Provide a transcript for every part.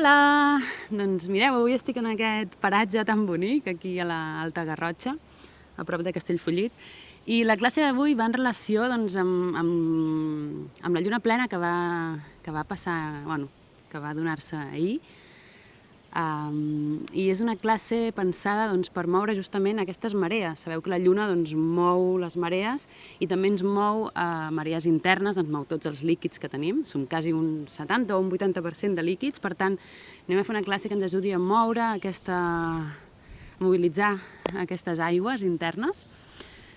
Hola! Doncs mireu, avui estic en aquest paratge tan bonic, aquí a l'Alta Garrotxa, a prop de Castellfollit, i la classe d'avui va en relació doncs, amb la lluna plena que va passar, bueno, que va donar-se ahir. I és una classe pensada doncs, per moure justament aquestes marees. Sabeu que la lluna doncs, mou les marees i també ens mou marees internes, ens mou tots els líquids que tenim. Som quasi un 70 o un 80% de líquids, per tant anem a fer una classe que ens ajudi a mobilitzar aquestes aigües internes.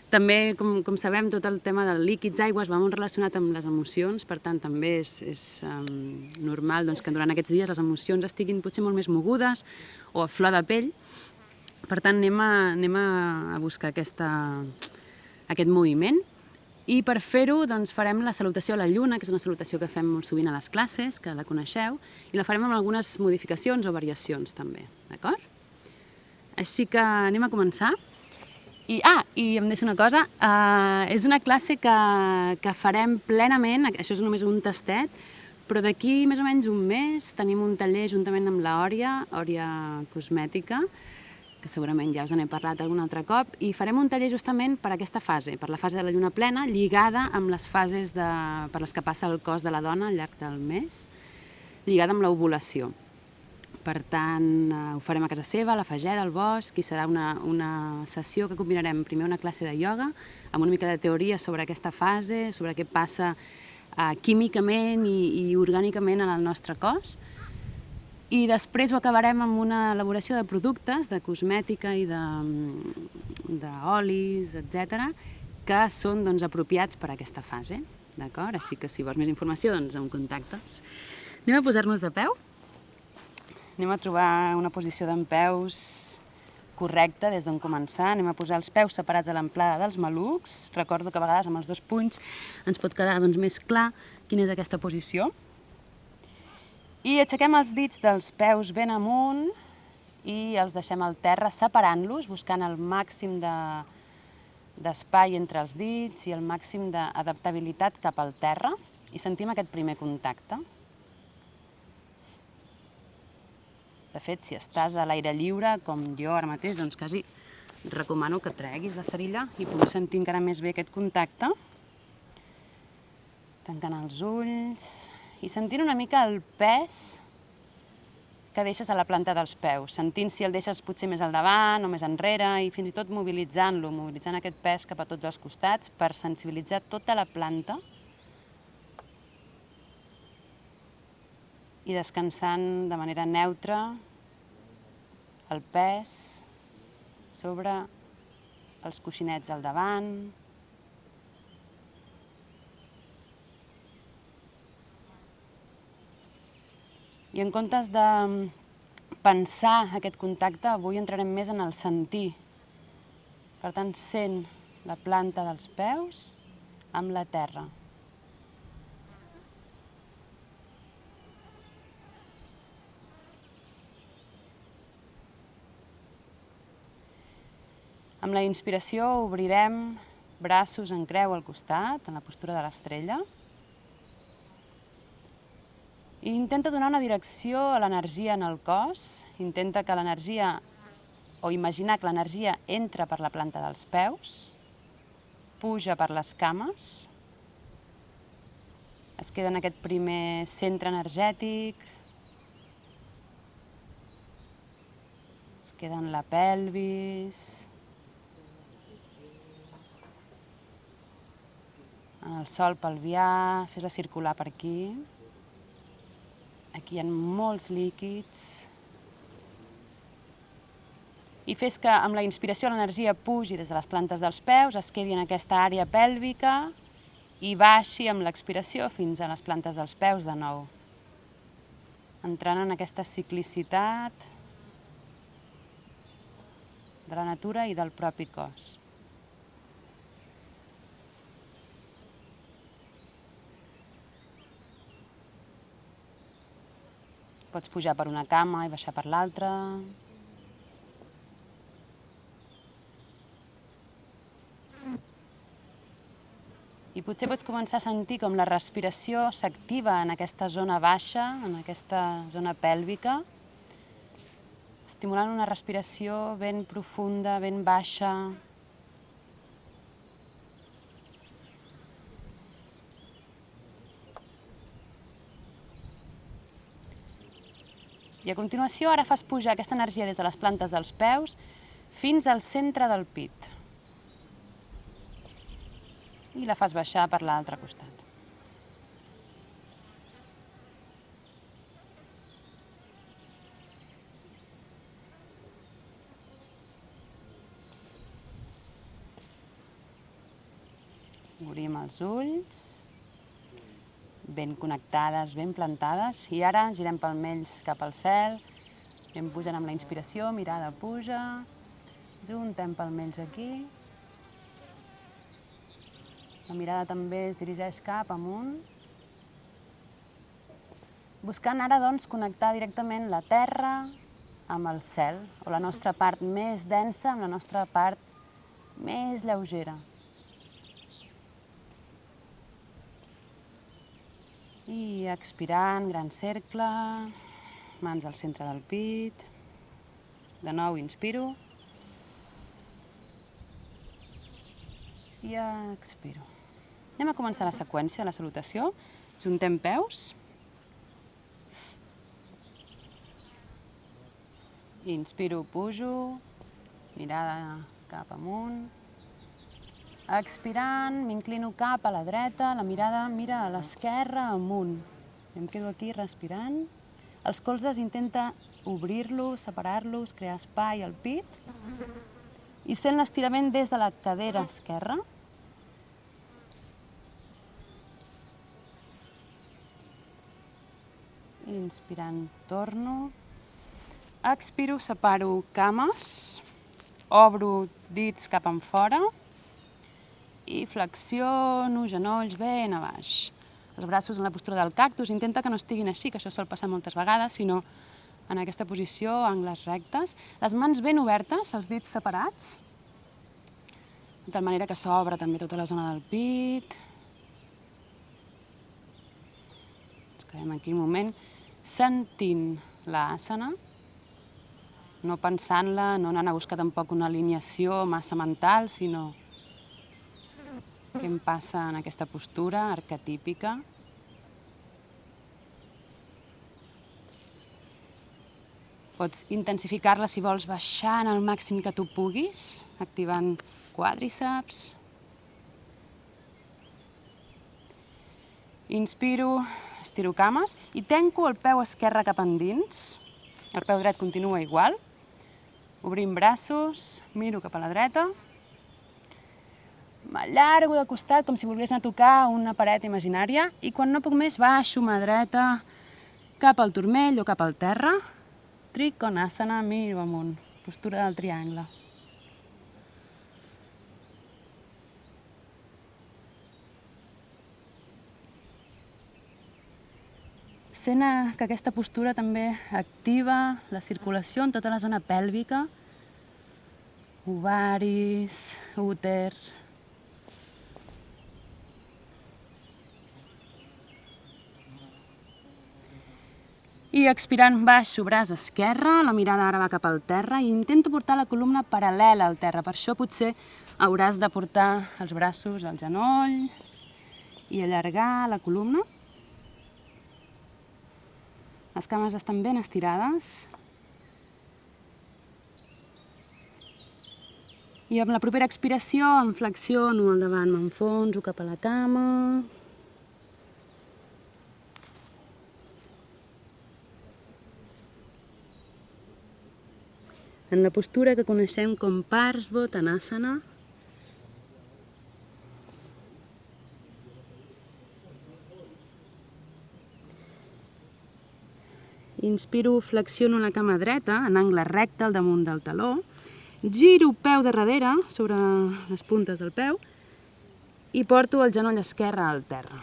També, com sabem, tot el tema del líquids, aigües, va molt relacionat amb les emocions, per tant, també és normal doncs, que durant aquests dies les emocions estiguin potser molt més mogudes o a flor de pell. Per tant, anem a buscar aquest moviment. I per fer-ho doncs, farem la salutació a la lluna, que és una salutació que fem molt sovint a les classes, que la coneixeu, i la farem amb algunes modificacions o variacions també, d'acord? Així que anem a començar. I em deixo una cosa, és una classe que farem plenament, això és només un tastet, però d'aquí més o menys un mes tenim un taller juntament amb l'Òria Cosmètica, que segurament ja us n'he parlat algun altre cop, i farem un taller justament per aquesta fase, per la fase de la lluna plena, lligada amb les fases per les que passa el cos de la dona al llarg del mes, lligada amb l'ovulació. Per tant, ho farem a casa seva, a la Fageda, al bosc, i serà una sessió que combinarem primer una classe de ioga amb una mica de teoria sobre aquesta fase, sobre què passa químicament i orgànicament en el nostre cos. I després ho acabarem amb una elaboració de productes, de cosmètica i d'olis, etc., que són doncs, apropiats per a aquesta fase. D'acord? Així que si vols més informació, doncs em contactes. Anem a posar-nos de peu. Anem a trobar una posició dempeus correcta des d'on començar. Anem a posar els peus separats a l'amplada dels malucs. Recordo que a vegades amb els dos punys ens pot quedar doncs, més clar quina és aquesta posició. I aixequem els dits dels peus ben amunt i els deixem al terra separant-los, buscant el màxim d'espai entre els dits i el màxim d'adaptabilitat cap al terra. I sentim aquest primer contacte. De fet, si estàs a l'aire lliure, com jo ara mateix, doncs quasi et recomano que treguis l'esterilla i puguis sentir encara més bé aquest contacte. Tancant els ulls i sentint una mica el pes que deixes a la planta dels peus, sentint si el deixes potser més al davant o més enrere i fins i tot mobilitzant-lo, mobilitzant aquest pes cap a tots els costats per sensibilitzar tota la planta i descansant de manera neutra el pes sobre els coixinets al davant. I en comptes de pensar aquest contacte, avui entrarem més en el sentir. Per tant, sent la planta dels peus amb la terra. Amb la inspiració obrirem braços en creu al costat, en la postura de l'estrella. I intenta donar una direcció a l'energia en el cos. Intenta que l'energia, o imaginar que l'energia entra per la planta dels peus, puja per les cames, es queda en aquest primer centre energètic, es queda en la pelvis, en el sòl pelvià, fes-la circular per aquí. Aquí hi ha molts líquids. I fes que amb la inspiració l'energia pugi des de les plantes dels peus, es quedi en aquesta àrea pèlvica i baixi amb l'expiració fins a les plantes dels peus de nou. Entrant en aquesta ciclicitat de la natura i del propi cos. Pots pujar per una cama i baixar per l'altra. I potser pots començar a sentir com la respiració s'activa en aquesta zona baixa, en aquesta zona pèlvica, estimulant una respiració ben profunda, ben baixa. I a continuació ara fas pujar aquesta energia des de les plantes dels peus fins al centre del pit. I la fas baixar per l'altre costat. Obrim els ulls, ben connectades, ben plantades, i ara girem palmells cap al cel, anem pujant amb la inspiració, mirada puja, juntem palmells aquí. La mirada també es dirigeix cap amunt, buscant ara doncs connectar directament la terra amb el cel, o la nostra part més densa amb la nostra part més lleugera. I expirant, gran cercle, mans al centre del pit. De nou inspiro. I expiro. Anem a començar la seqüència, la salutació. Juntem peus. Inspiro, pujo. Mirada cap amunt. Expirant, m'inclino cap a la dreta, la mirada mira a l'esquerra, amunt. Em quedo aquí respirant. Els colzes intenta obrir-los, separar-los, crear espai al pit. I sent l'estirament des de la cadera esquerra. Inspirant, torno. Expiro, separo cames. Obro dits cap enfora. I flexiono, genolls ben a baix. Els braços en la postura del cactus. Intenta que no estiguin així, que això sol passar moltes vegades, sinó en aquesta posició, angles rectes. Les mans ben obertes, els dits separats, de tal manera que s'obre també tota la zona del pit. Ens quedem aquí un moment sentint l'àsana, no pensant-la, no anant a buscar tampoc una alineació massa mental, sinó què em passa en aquesta postura arquetípica. Pots intensificar-la si vols baixant al màxim que tu puguis, activant quàdriceps. Inspiro, estiro cames i tanco el peu esquerre cap endins. El peu dret continua igual. Obrim braços, miro cap a la dreta. M'allargo de costat com si volgués anar a tocar una paret imaginària i quan no puc més baixo mà dreta cap al turmell o cap al terra. Trikonasana, miro amunt, postura del triangle. Sent que aquesta postura també activa la circulació en tota la zona pèlvica, ovaris, úter. I expirant baixo, braç esquerre, la mirada ara va cap al terra i intento portar la columna paral·lela al terra. Per això potser hauràs de portar els braços al genoll i allargar la columna. Les cames estan ben estirades. I amb la propera expiració em flexiono al davant, m'enfonso cap a la cama. En la postura que coneixem com Parsvottanasana. Inspiro, flexiono la cama dreta en angle recte al damunt del taló. Giro peu de darrere sobre les puntes del peu i porto el genoll esquerre al terra.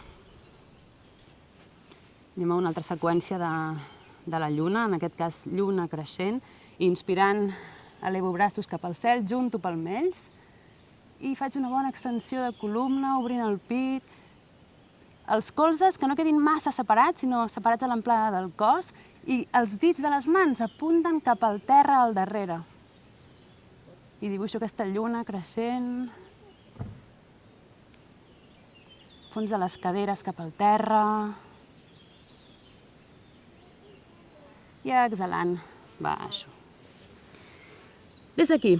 Anem a una altra seqüència de la lluna, en aquest cas lluna creixent. Inspirant, elevo braços cap al cel, junto palmells i faig una bona extensió de columna, obrint el pit. Els colzes que no quedin massa separats, sinó separats a l'amplada del cos, i els dits de les mans apunten cap al terra al darrere. I dibuixo aquesta lluna creixent. Fons de les caderes cap al terra. I exhalant, baixo. Des d'aquí,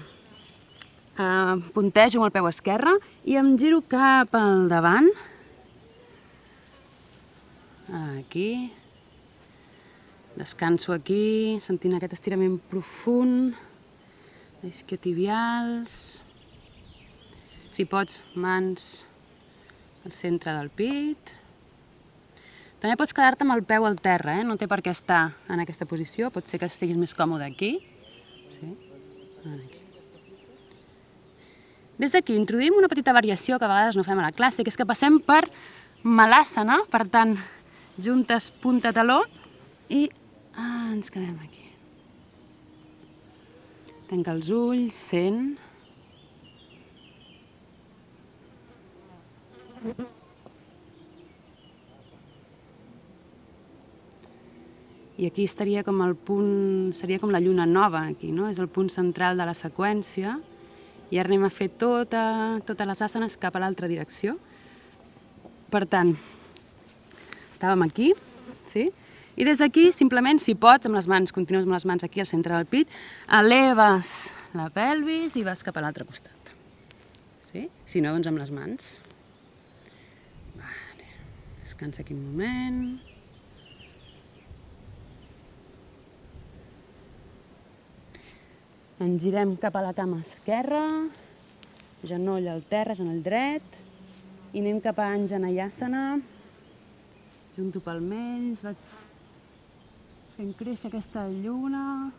puntejo amb el peu esquerre i em giro cap al davant. Aquí. Descanso aquí, sentint aquest estirament profund. Isquiotibials. Si pots, mans al centre del pit. També pots quedar-te amb el peu al terra, no té per què estar en aquesta posició, pot ser que estiguis més còmode aquí. Sí. Aquí. Des d'aquí introduïm una petita variació que a vegades no fem a la classe, que és que passem per Malasana, per tant, juntes punta taló i ens quedem aquí. Tanca els ulls, sent. I aquí estaria com el punt, seria com la lluna nova aquí, no? És el punt central de la seqüència. I ara anem a fer totes les asanes cap a l'altra direcció. Per tant, estàvem aquí, sí? I des d'aquí, simplement, si pots, amb les mans, continues amb les mans aquí al centre del pit, eleves la pelvis i vas cap a l'altre costat. Sí? Si no, doncs amb les mans. Vale. Descansa aquí un moment. Ens girem cap a la cama esquerra, genoll al terra, genoll dret, i anem cap a Anjaneyasana. Junto palmells, vaig fent créixer aquesta lluna.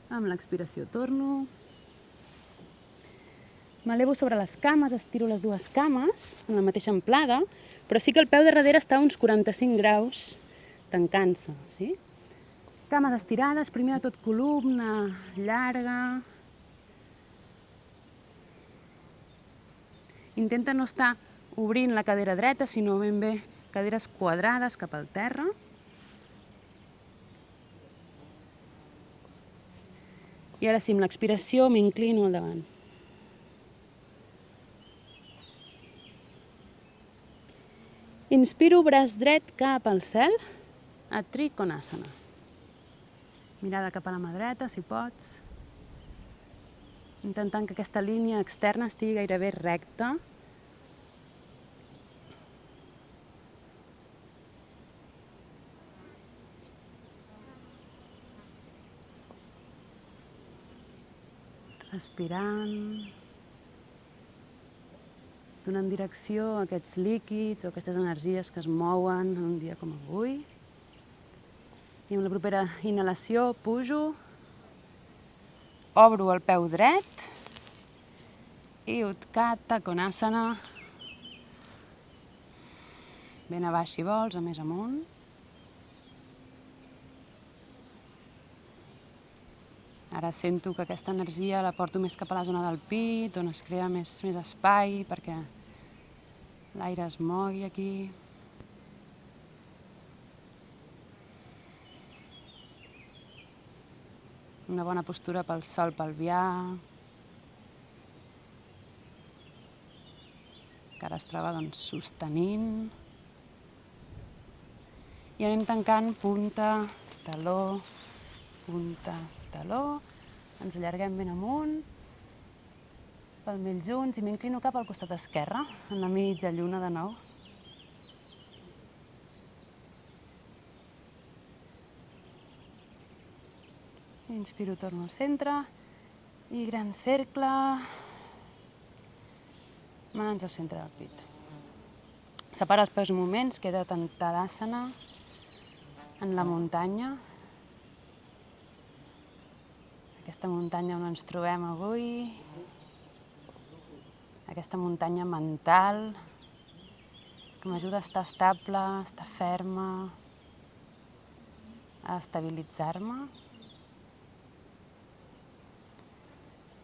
Amb l'expiració torno. M'elevo sobre les cames, estiro les dues cames en la mateixa amplada, però sí que el peu de darrere està a uns 45 graus tancant-se, sí? Cames estirades, primer de tot columna llarga. Intenta no estar obrint la cadera dreta, sinó ben bé caderes quadrades cap al terra. I ara sí, amb l'expiració m'inclino al davant. Inspiro, braç dret cap al cel, a Trikonasana. Mirada cap a la mà dreta, si pots. Intentant que aquesta línia externa estigui gairebé recta. Respirant. Donant direcció a aquests líquids o aquestes energies que es mouen en un dia com avui. I amb la propera inhalació pujo, obro el peu dret i Utthata Konasana. Ben a baix si vols o més amunt. Ara sento que aquesta energia la porto més cap a la zona del pit, on es crea més espai perquè l'aire es mogui aquí. Una bona postura pel sòl pelvià, que ara es troba sostenint. I anem tancant punta, taló, punta, taló. Ens allarguem ben amunt, palmells junts, i m'inclino cap al costat esquerre, en la mitja lluna de nou. Inspiro, torno al centre, i gran cercle, mans al centre del pit. Separa els peus un moment, queda Tadasana en la muntanya. Aquesta muntanya on ens trobem avui, aquesta muntanya mental que m'ajuda a estar estable, a estar ferma. a estabilitzar-me.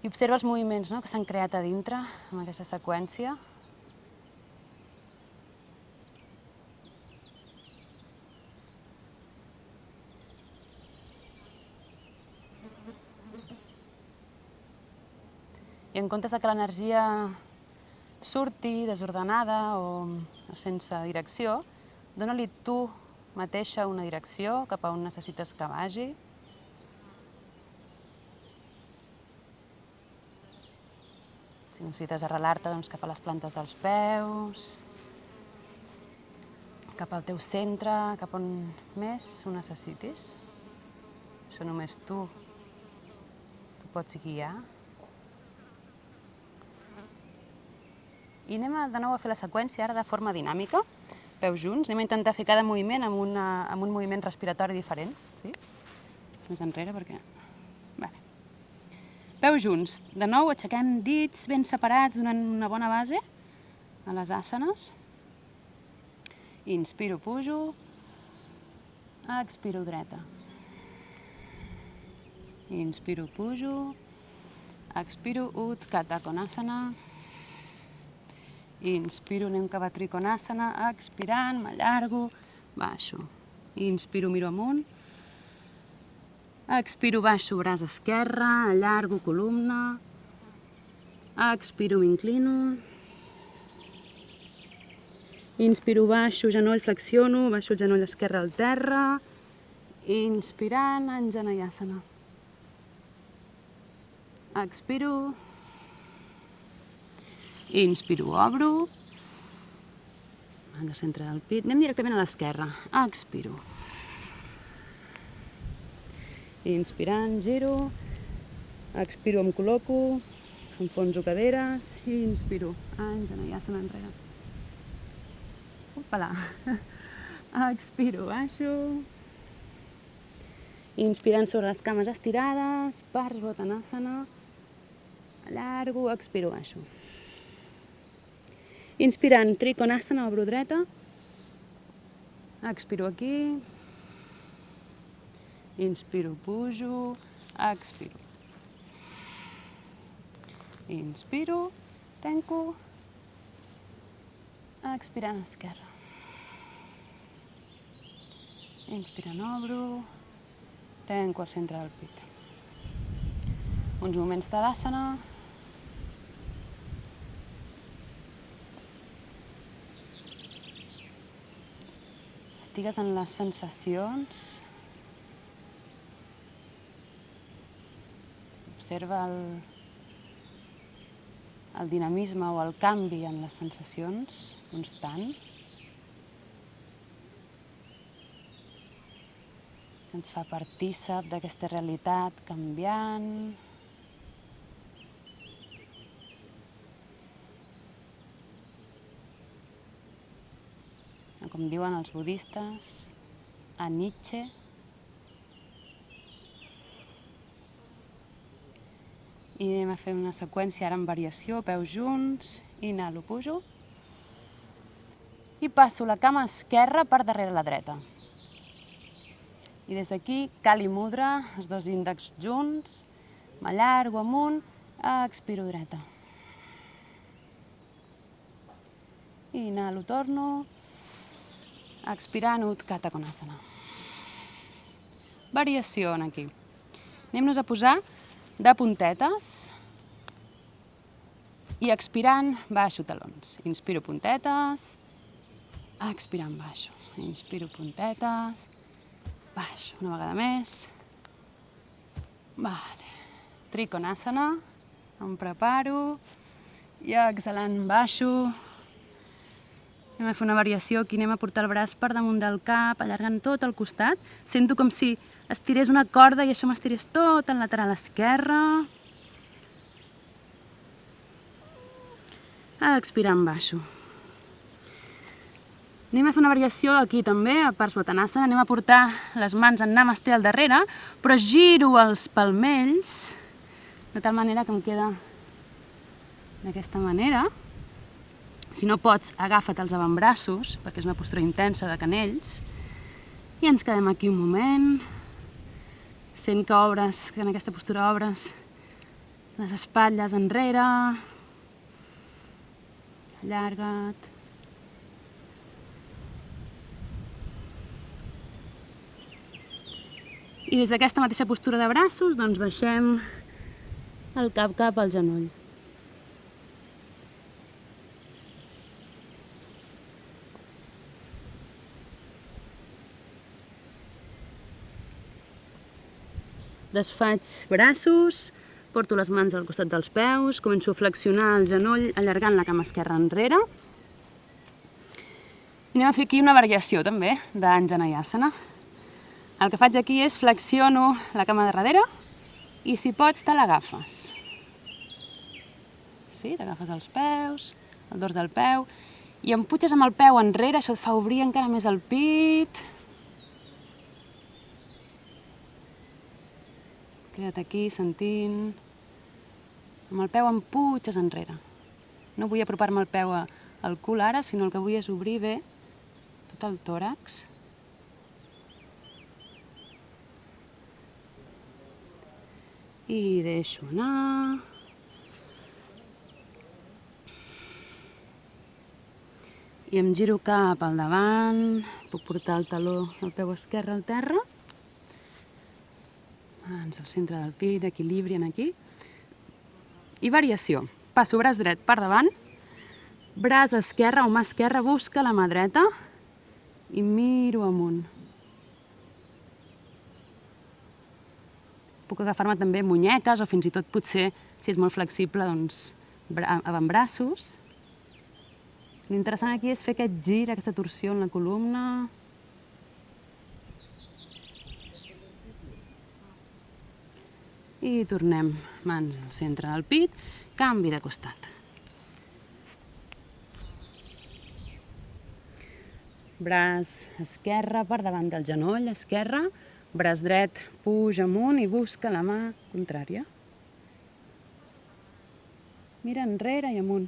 I observa els moviments que s'han creat a dintre amb aquesta seqüència. I en comptes que l'energia surti desordenada o sense direcció, dona-li tu mateixa una direcció cap a on necessites que vagi. Si necessites arrelar-te, doncs, cap a les plantes dels peus, cap al teu centre, cap on més ho necessitis. Això només tu pots guiar. I anem de nou a fer la seqüència, ara de forma dinàmica, peus junts. Anem a intentar fer cada moviment amb un moviment respiratori diferent. Sí? Més enrere, perquè... Vale. Peus junts. De nou, aixequem dits ben separats, donant una bona base a les àsanes. Inspiro, pujo. Expiro, dreta. Inspiro, pujo. Expiro, Utthata Konasana. Inspiro, anem cap a Trikonasana. Expirant, m'allargo, baixo. Inspiro, miro amunt. Expiro, baixo, braç esquerre, allargo, columna. Expiro, m'inclino. Inspiro, baixo, genoll, flexiono, baixo el genoll esquerre al terra. Inspirant, Anjaneyasana. Expiro. Inspiro, obro. Al centre del pit. Anem directament a l'esquerra. Expiro. Inspirant, giro. Expiro, em col·loco. Enfonso caderes. Inspiro. Anjaneyasana enrere. Opala. Expiro, baixo. Inspirant sobre les cames estirades. Parsvottanasana. Allargo, expiro, baixo. Inspirant, Trikonasana, obro dreta. Expiro aquí. Inspiro, pujo. Expiro. Inspiro, tanco. Expirant, esquerra. Inspirant, obro. Tanco al centre del pit. Uns moments Tadasana. Estigues en les sensacions. Observa el dinamisme o el canvi en les sensacions constant. Que ens fa partícip d'aquesta realitat canviant. Com diuen els budistes, anicce. I anem a fer una seqüència ara en variació, peus junts, inhalo, pujo. I passo la cama esquerra per darrere la dreta. I des d'aquí, Kali Mudra, els dos índexs junts, m'allargo amunt, expiro dreta. Inhalo, torno. Expirant, Utthata Konasana. Variació aquí. Anem-nos a posar de puntetes i expirant baixo talons. Inspiro puntetes, expirant baixo. Inspiro puntetes, baixo. Una vegada més. Vale. Trikonasana, em preparo i exhalant baixo. Anem a fer una variació, aquí anem a portar el braç per damunt del cap, allargant tot el costat. Sento com si estirés una corda i això m'estirés tot el lateral esquerre. Expirant baixo. Anem a fer una variació aquí també, a Parsvottanasana. Anem a portar les mans en Namasté al darrere, però giro els palmells, de tal manera que em queda d'aquesta manera. Si no pots, agafa't els avantbraços, perquè és una postura intensa de canells. I ens quedem aquí un moment, sent que obres, que en aquesta postura obres les espatlles enrere, allarga't. I des d'aquesta mateixa postura de braços, doncs baixem el cap al genoll. Desfaig braços, porto les mans al costat dels peus, començo a flexionar el genoll allargant la cama esquerra enrere. I anem a fer aquí una variació també d'Anjaneyasana. El que faig aquí és flexiono la cama de darrere i si pots te l'agafes. Sí, t'agafes els peus, el dors del peu i em puges amb el peu enrere, això et fa obrir encara més el pit. Queda't aquí sentint. Amb el peu em puges enrere. No vull apropar-me el peu al cul ara, sinó el que vull és obrir bé tot el tòrax. I deixo anar. I em giro cap al davant. Puc portar el taló del peu esquerre al terra. Mans al centre del pit, equilibri aquí. I variació. Passo braç dret per davant, braç esquerre o mà esquerra busca la mà dreta i miro amunt. Puc agafar-me també munyeques o fins i tot potser, si és molt flexible, doncs avantbraços. L'interessant aquí és fer aquest gir, aquesta torsió en la columna. I tornem mans al centre del pit, canvi de costat. Braç esquerre per davant del genoll esquerre, braç dret puja amunt i busca la mà contrària. Mira enrere i amunt.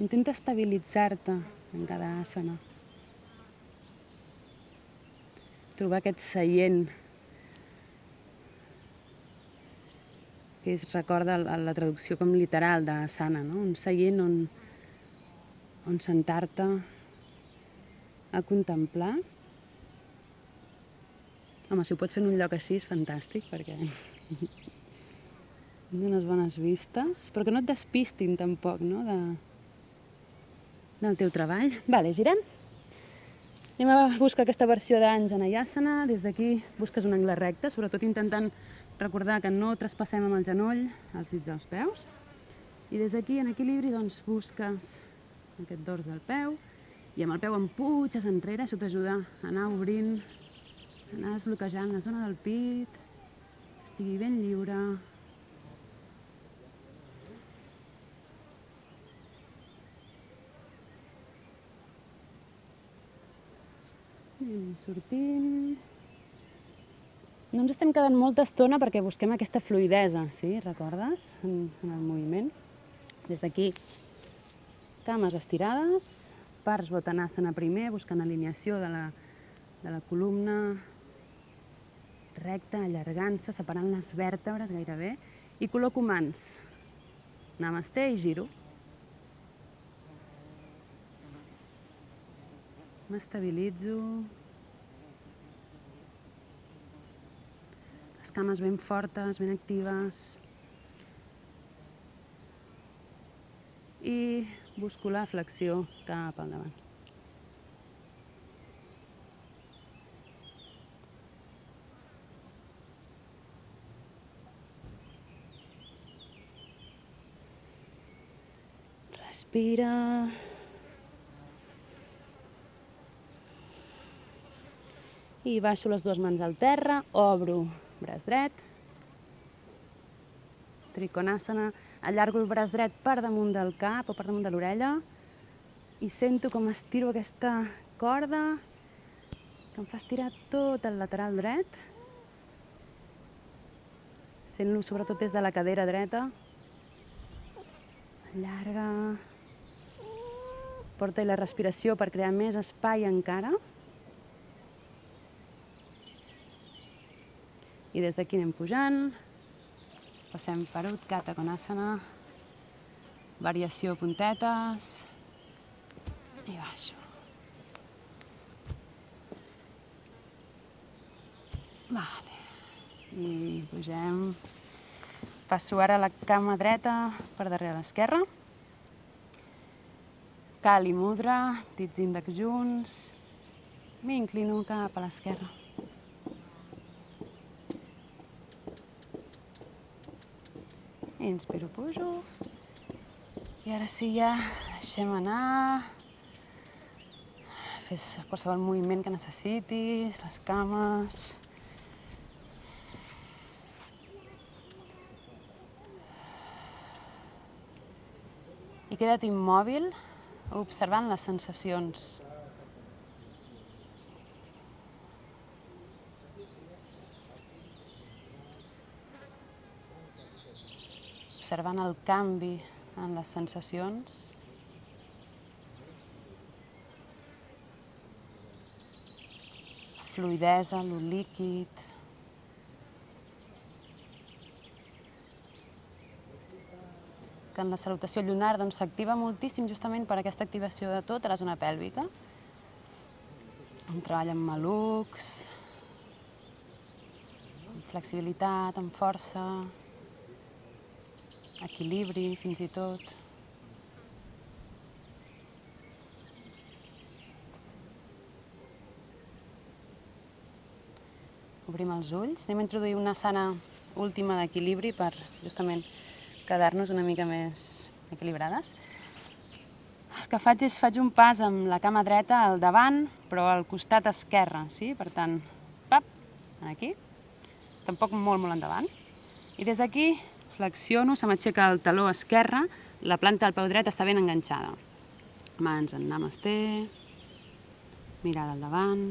Intenta estabilitzar-te en cada asana. Trobar aquest seient que recorda la traducció com literal d'asana, no? Un seient on sentar-te a contemplar. Home, si ho pots fer en un lloc així és fantàstic perquè dones bones vistes, però que no et despistin tampoc, no? Del teu treball. Vale, girem. Anem a buscar aquesta versió d'Anjaneyasana. Des d'aquí busques un angle recte, sobretot intentant recordar que no traspassem amb el genoll els dits dels peus. I des d'aquí, en equilibri, doncs busques aquest dors del peu i amb el peu em puges enrere. Això t'ajuda a anar obrint, a anar desbloquejant la zona del pit, que estigui ben lliure. Anem sortint. No ens estem quedant molta estona perquè busquem aquesta fluïdesa, sí? Recordes? En el moviment. Des d'aquí, cames estirades, Parsvottanasana primer, buscant alineació de la columna recta, allargant-se, separant les vèrtebres gairebé, i col·loco mans. Namasté i giro. M'estabilitzo. Les cames ben fortes, ben actives. I busco la flexió cap al davant. Respira. I baixo les dues mans al terra, obro braç dret, Trikonasana, allargo el braç dret per damunt del cap o per damunt de l'orella i sento com estiro aquesta corda que em fa estirar tot el lateral dret. Sent-lo sobretot des de la cadera dreta. Allarga. Porta-hi la respiració per crear més espai encara. I des d'aquí anem pujant. Passem per Utgata Konasana. Variació puntetes. I baixo. Vale. I pugem. Passo ara la cama dreta per darrere l'esquerra. Kali Mudra, dits índexs junts. M'inclino cap a l'esquerra. Inspiro, pujo. I ara sí, ja deixem anar. Fes qualsevol moviment que necessitis, les cames. I queda't immòbil, observant les sensacions. Observant el canvi en les sensacions. La fluïdesa, lo líquid. Que en la salutació lunar s'activa moltíssim justament per aquesta activació de tota la zona pèlvica. Un treball amb malucs, amb flexibilitat, amb força, equilibri fins i tot. Obrim els ulls. Anem a introduir una asana última d'equilibri per justament quedar-nos una mica més equilibrades. El que faig és faig un pas amb la cama dreta al davant, però al costat esquerre, sí? Per tant, pap, aquí, tampoc molt endavant. I des d'aquí flexiono, se m'aixeca el taló esquerre, la planta del peu dret està ben enganxada. Mans en namasté, mirada al davant.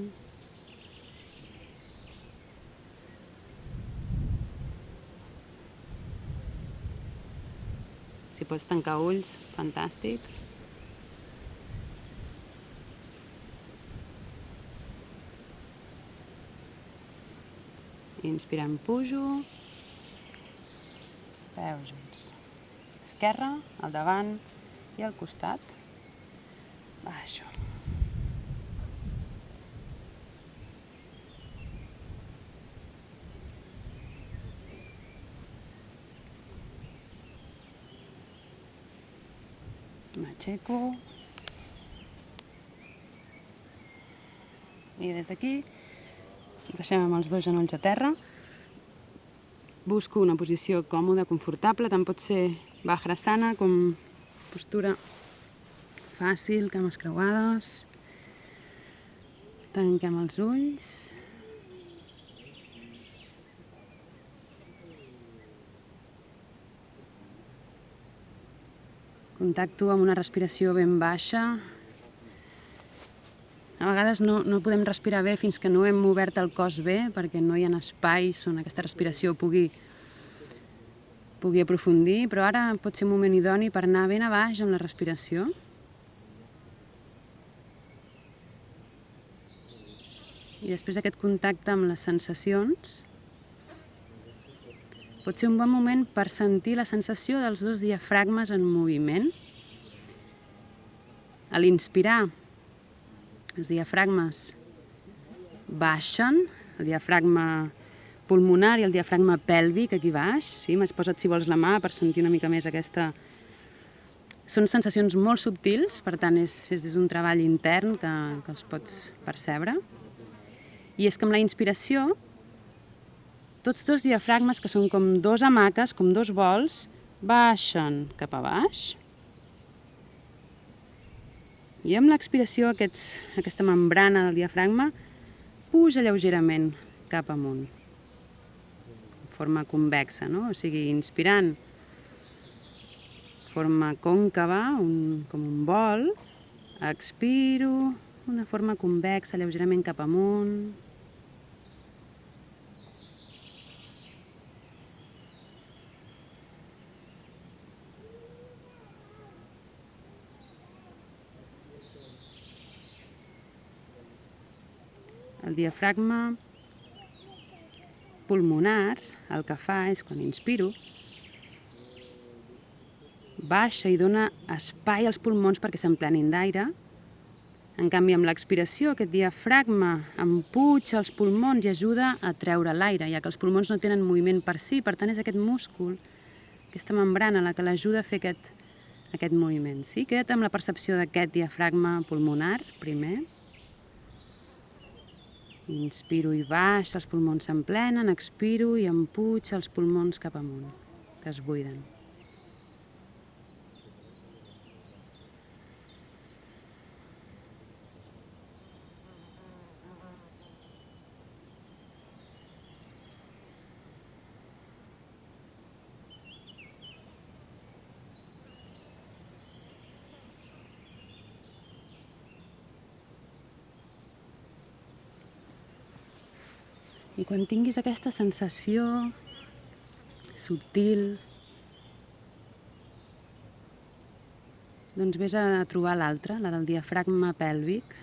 Si pots tancar ulls, fantàstic. Inspirant, pujo. Peus junts. Esquerra, al davant i al costat. Baixo. M'aixeco. I des d'aquí baixem amb els dos genolls a terra. Busco una posició còmoda, confortable, tant pot ser Vajrasana com postura fàcil, cames creuades. Tanquem els ulls. Contacto amb una respiració ben baixa. A vegades no podem respirar bé fins que no hem obert el cos bé, perquè no hi ha espais on aquesta respiració pugui aprofundir, però ara pot ser un moment idoni per anar ben a baix amb la respiració. I després d'aquest contacte amb les sensacions, pot ser un bon moment per sentir la sensació dels dos diafragmes en moviment. A l'inspirar, els diafragmes baixen, el diafragma pulmonar i el diafragma pèlvic aquí baix. Sí? M'has posat, si vols, la mà per sentir una mica més aquesta... Són sensacions molt subtils, per tant és un treball intern que els pots percebre. I és que amb la inspiració, tots dos diafragmes, que són com dos hamaques, com dos bols, baixen cap a baix. I amb l'expiració, aquesta membrana del diafragma puja lleugerament cap amunt, de forma convexa, no? O sigui, inspirant, forma còncava, com un bol, expiro, una forma convexa, lleugerament cap amunt. El diafragma pulmonar el que fa és, quan inspiro, baixa i dona espai als pulmons perquè s'emplenin d'aire. En canvi, amb l'expiració, aquest diafragma empuja els pulmons i ajuda a treure l'aire, ja que els pulmons no tenen moviment per si, per tant és aquest múscul, aquesta membrana la que l'ajuda a fer aquest moviment. Sí? Queda't amb la percepció d'aquest diafragma pulmonar, primer. Inspiro i baixa, els pulmons s'emplenen, expiro i empuja els pulmons cap amunt, que es buiden. I quan tinguis aquesta sensació subtil, doncs vés a trobar l'altra, la del diafragma pèlvic,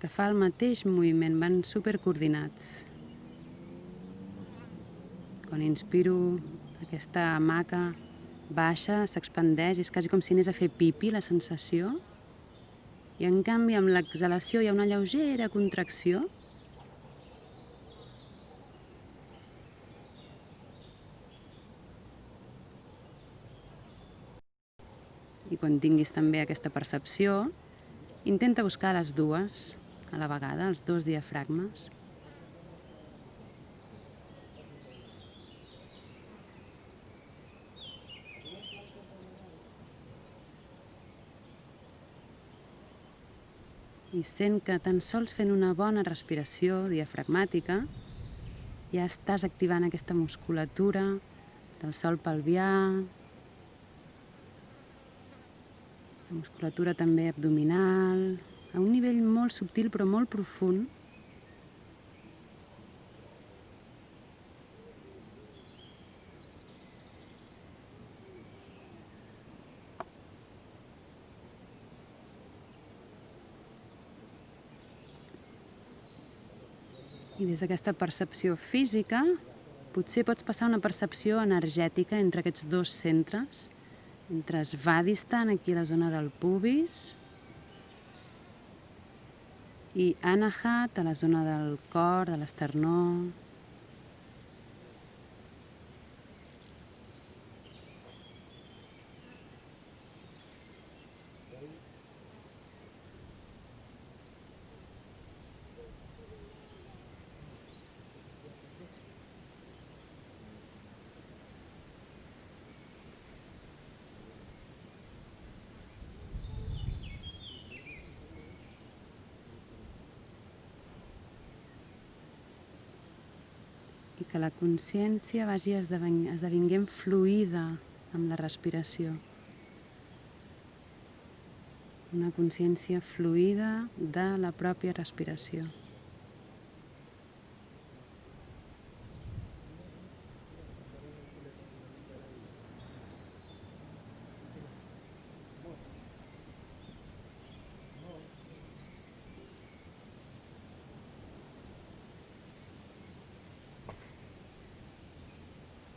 que fa el mateix moviment, van supercoordinats. Quan inspiro, aquesta hamaca baixa, s'expandeix, és quasi com si anés a fer pipi, la sensació. I en canvi, amb l'exhalació hi ha una lleugera contracció. I quan tinguis també aquesta percepció, intenta buscar les dues a la vegada, els dos diafragmes. I sent que tan sols fent una bona respiració diafragmàtica ja estàs activant aquesta musculatura del sòl pelvià, la musculatura també abdominal, a un nivell molt subtil però molt profund. I des d'aquesta percepció física, potser pots passar una percepció energètica entre aquests dos centres, entre Svadhisthana, aquí a la zona del pubis, i Anahat, a la zona del cor, de l'esternó. I que la consciència vagi esdevinguent fluida amb la respiració. Una consciència fluida de la pròpia respiració.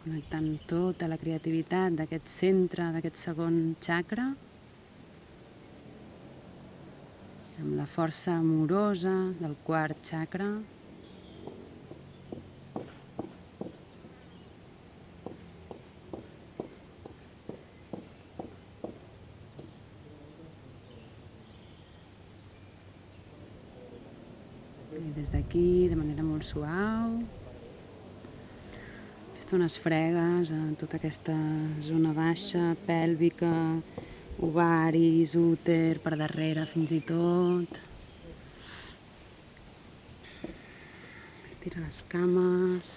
Connectant tota la creativitat d'aquest centre, d'aquest segon chakra, amb la força amorosa del quart chakra. I des d'aquí, de manera molt suau, fes-te unes fregues a tota aquesta zona baixa, pèlvica, ovaris, úter, per darrere fins i tot. Estira les cames.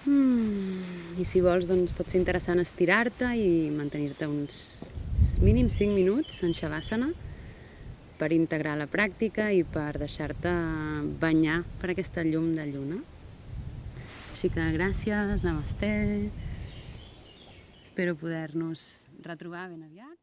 I si vols, doncs pot ser interessant estirar-te i mantenir-te uns mínims 5 minuts en Shavasana per integrar la pràctica i per deixar-te banyar per aquesta llum de lluna. Així que gràcies, namasté. Espero poder-nos retrobar ben aviat.